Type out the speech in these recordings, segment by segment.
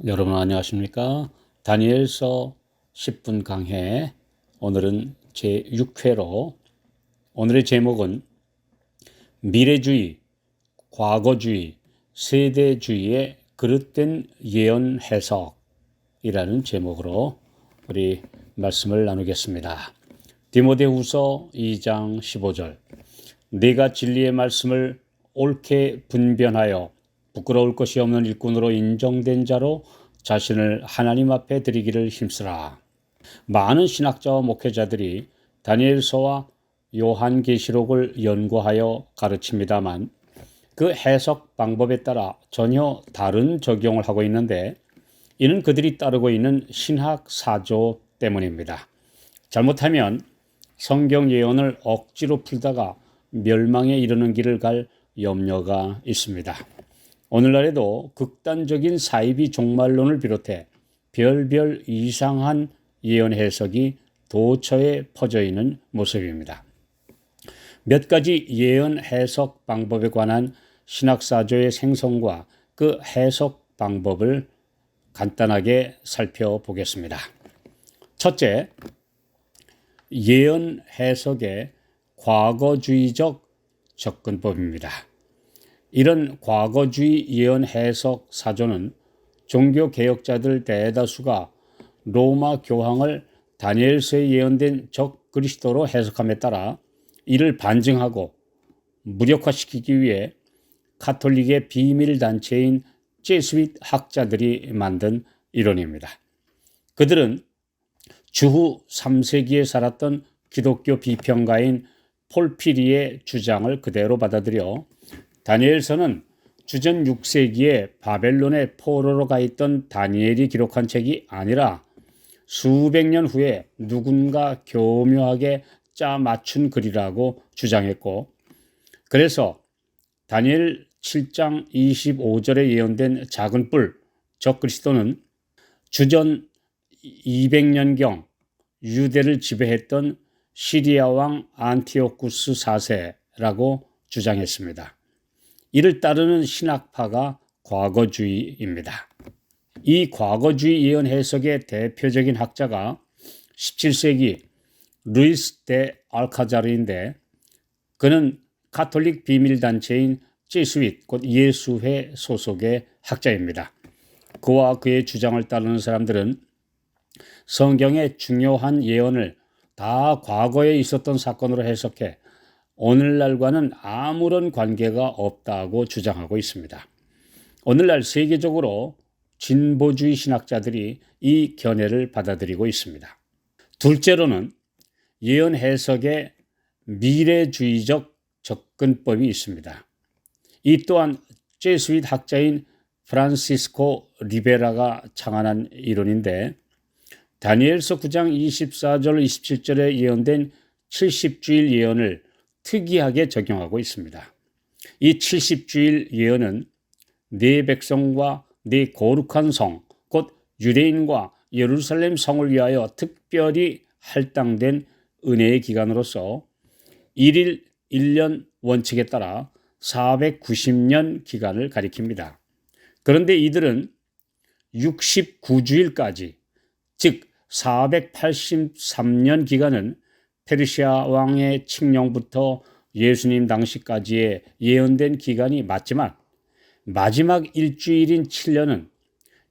여러분 안녕하십니까? 다니엘서 10분 강해. 오늘은 제6회로 오늘의 제목은 미래주의, 과거주의, 세대주의의 그릇된 예언 해석이라는 제목으로 우리 말씀을 나누겠습니다. 디모데후서 2장 15절. 네가 진리의 말씀을 옳게 분변하여 부끄러울 것이 없는 일꾼으로 인정된 자로 자신을 하나님 앞에 드리기를 힘쓰라. 많은 신학자와 목회자들이 다니엘서와 요한계시록을 연구하여 가르칩니다만 그 해석 방법에 따라 전혀 다른 적용을 하고 있는데 이는 그들이 따르고 있는 신학 사조 때문입니다. 잘못하면 성경 예언을 억지로 풀다가 멸망에 이르는 길을 갈 염려가 있습니다. 오늘날에도 극단적인 사이비 종말론을 비롯해 별별 이상한 예언 해석이 도처에 퍼져 있는 모습입니다. 몇 가지 예언 해석 방법에 관한 신학사조의 생성과 그 해석 방법을 간단하게 살펴보겠습니다. 첫째, 예언 해석의 과거주의적 접근법입니다. 이런 과거주의 예언 해석 사조는 종교 개혁자들 대다수가 로마 교황을 다니엘서에 예언된 적 그리스도로 해석함에 따라 이를 반증하고 무력화시키기 위해 가톨릭의 비밀 단체인 제수잇 학자들이 만든 이론입니다. 그들은 주후 3세기에 살았던 기독교 비평가인 폴피리의 주장을 그대로 받아들여 다니엘서는 주전 6세기에 바벨론의 포로로 가 있던 다니엘이 기록한 책이 아니라 수백 년 후에 누군가 교묘하게 짜 맞춘 글이라고 주장했고, 그래서 다니엘 7장 25절에 예언된 작은 뿔, 적 그리스도는 주전 200년경 유대를 지배했던 시리아 왕 안티오쿠스 4세라고 주장했습니다. 이를 따르는 신학파가 과거주의입니다. 이 과거주의 예언 해석의 대표적인 학자가 17세기 루이스 데 알카자르인데 그는 가톨릭 비밀단체인 제수잇 곧 예수회 소속의 학자입니다. 그와 그의 주장을 따르는 사람들은 성경의 중요한 예언을 다 과거에 있었던 사건으로 해석해 오늘날과는 아무런 관계가 없다고 주장하고 있습니다. 오늘날 세계적으로 진보주의 신학자들이 이 견해를 받아들이고 있습니다. 둘째로는 예언 해석의 미래주의적 접근법이 있습니다. 이 또한 제수잇 학자인 프란시스코 리베라가 창안한 이론인데 다니엘서 9장 24절 27절에 예언된 70주일 예언을 특이하게 적용하고 있습니다. 이 70주일 예언은 네 백성과 네 거룩한 성, 곧 유대인과 예루살렘 성을 위하여 특별히 할당된 은혜의 기간으로서 1일 1년 원칙에 따라 490년 기간을 가리킵니다. 그런데 이들은 69주일까지, 즉 483년 기간은 페르시아 왕의 칙령부터 예수님 당시까지의 예언된 기간이 맞지만 마지막 일주일인 7년은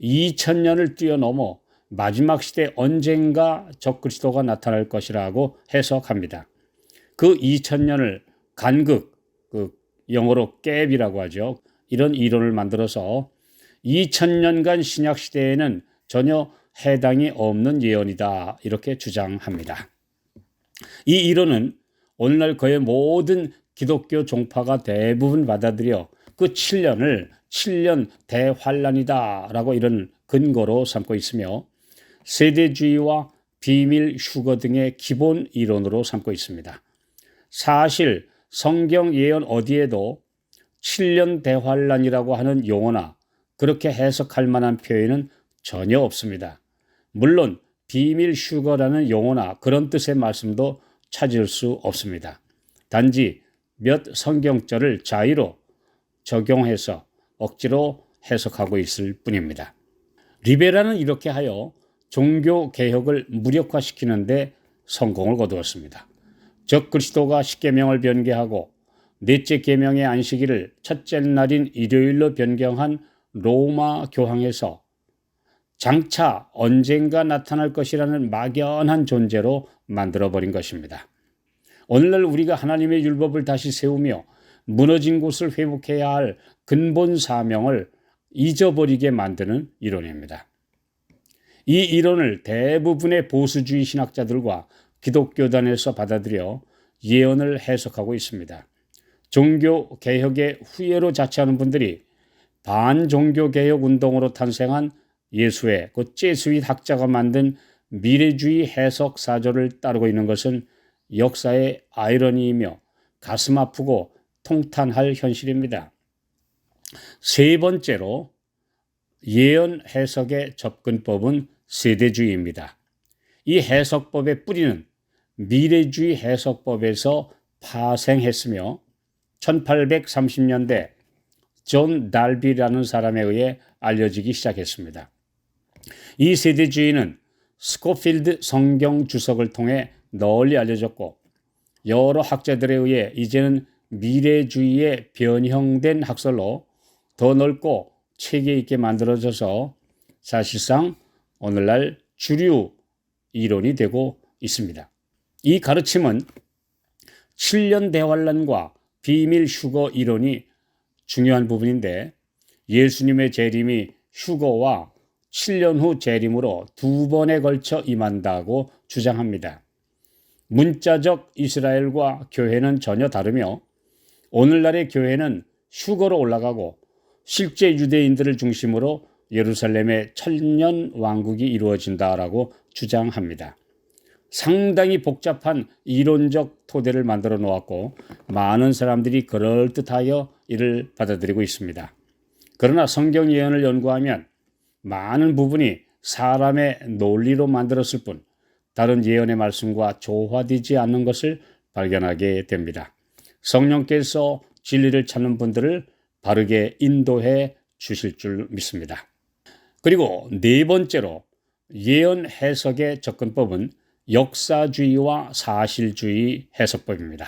2000년을 뛰어넘어 마지막 시대 언젠가 적그리스도가 나타날 것이라고 해석합니다. 그 2000년을 간극, 영어로 갭이라고 하죠. 이런 이론을 만들어서 2000년간 신약 시대에는 전혀 해당이 없는 예언이다 이렇게 주장합니다. 이 이론은 오늘날 거의 모든 기독교 종파가 대부분 받아들여 그 7년을 7년 대환란이다라고 이런 근거로 삼고 있으며 세대주의와 비밀 휴거 등의 기본 이론으로 삼고 있습니다. 사실 성경 예언 어디에도 7년 대환란이라고 하는 용어나 그렇게 해석할 만한 표현은 전혀 없습니다. 물론 비밀 휴거라는 용어나 그런 뜻의 말씀도 찾을 수 없습니다. 단지 몇 성경절을 자의로 적용해서 억지로 해석하고 있을 뿐입니다. 리베라는 이렇게 하여 종교 개혁을 무력화시키는데 성공을 거두었습니다. 즉 그리스도가 십계명을 변개하고 넷째 계명의 안식일을 첫째 날인 일요일로 변경한 로마 교황에서 장차 언젠가 나타날 것이라는 막연한 존재로 만들어버린 것입니다. 오늘날 우리가 하나님의 율법을 다시 세우며 무너진 곳을 회복해야 할 근본 사명을 잊어버리게 만드는 이론입니다. 이 이론을 대부분의 보수주의 신학자들과 기독교단에서 받아들여 예언을 해석하고 있습니다. 종교 개혁의 후예로 자처하는 분들이 반종교 개혁 운동으로 탄생한 예수의 그 제수잇 학자가 만든 미래주의 해석 사조를 따르고 있는 것은 역사의 아이러니이며 가슴 아프고 통탄할 현실입니다. 세 번째로 예언 해석의 접근법은 세대주의입니다. 이 해석법의 뿌리는 미래주의 해석법에서 파생했으며 1830년대 존 달비라는 사람에 의해 알려지기 시작했습니다. 이 세대주의는 스코필드 성경 주석을 통해 널리 알려졌고 여러 학자들에 의해 이제는 미래주의의 변형된 학설로 더 넓고 체계 있게 만들어져서 사실상 오늘날 주류 이론이 되고 있습니다. 이 가르침은 7년 대환란과 비밀 휴거 이론이 중요한 부분인데 예수님의 재림이 휴거와 7년 후 재림으로 두 번에 걸쳐 임한다고 주장합니다. 문자적 이스라엘과 교회는 전혀 다르며 오늘날의 교회는 휴거로 올라가고 실제 유대인들을 중심으로 예루살렘의 천년 왕국이 이루어진다라고 주장합니다. 상당히 복잡한 이론적 토대를 만들어 놓았고 많은 사람들이 그럴듯하여 이를 받아들이고 있습니다. 그러나 성경 예언을 연구하면 많은 부분이 사람의 논리로 만들었을 뿐 다른 예언의 말씀과 조화되지 않는 것을 발견하게 됩니다. 성령께서 진리를 찾는 분들을 바르게 인도해 주실 줄 믿습니다. 그리고 네 번째로 예언 해석의 접근법은 역사주의와 사실주의 해석법입니다.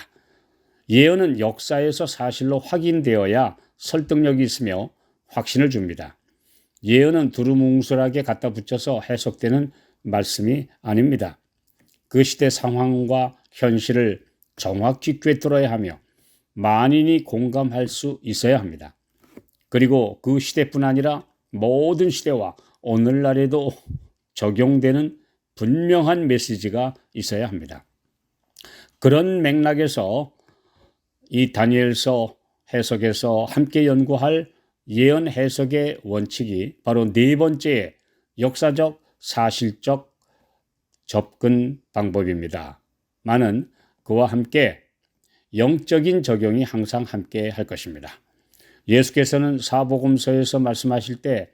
예언은 역사에서 사실로 확인되어야 설득력이 있으며 확신을 줍니다. 예언은 두루뭉술하게 갖다 붙여서 해석되는 말씀이 아닙니다. 그 시대 상황과 현실을 정확히 꿰뚫어야 하며 만인이 공감할 수 있어야 합니다. 그리고 그 시대뿐 아니라 모든 시대와 오늘날에도 적용되는 분명한 메시지가 있어야 합니다. 그런 맥락에서 이 다니엘서 해석에서 함께 연구할 예언 해석의 원칙이 바로 네 번째 역사적 사실적 접근 방법입니다. 많은 그와 함께 영적인 적용이 항상 함께 할 것입니다. 예수께서는 사복음서에서 말씀하실 때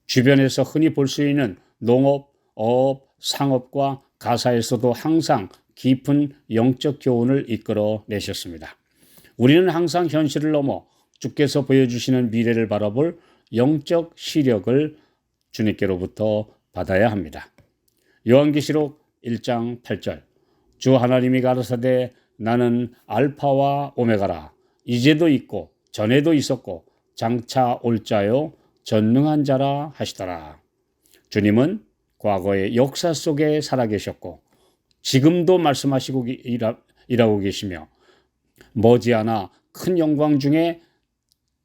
주변에서 흔히 볼 수 있는 농업, 어업, 상업과 가사에서도 항상 깊은 영적 교훈을 이끌어 내셨습니다. 우리는 항상 현실을 넘어 주께서 보여주시는 미래를 바라볼 영적 시력을 주님께로부터 받아야 합니다. 요한계시록 1장 8절 주 하나님이 가라사대 나는 알파와 오메가라 이제도 있고 전에도 있었고 장차 올 자요 전능한 자라 하시더라. 주님은 과거의 역사 속에 살아계셨고 지금도 말씀하시고 일하고 계시며 머지않아 큰 영광 중에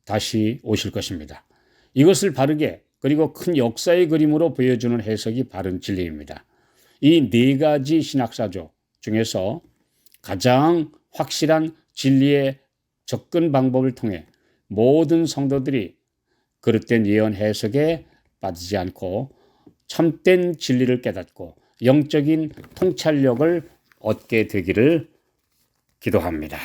다시 오실 것입니다. 이것을 바르게 그리고 큰 역사의 그림으로 보여주는 해석이 바른 진리입니다. 이 네 가지 신학사조 중에서 가장 확실한 진리의 접근 방법을 통해 모든 성도들이 그릇된 예언 해석에 빠지지 않고 참된 진리를 깨닫고 영적인 통찰력을 얻게 되기를 기도합니다.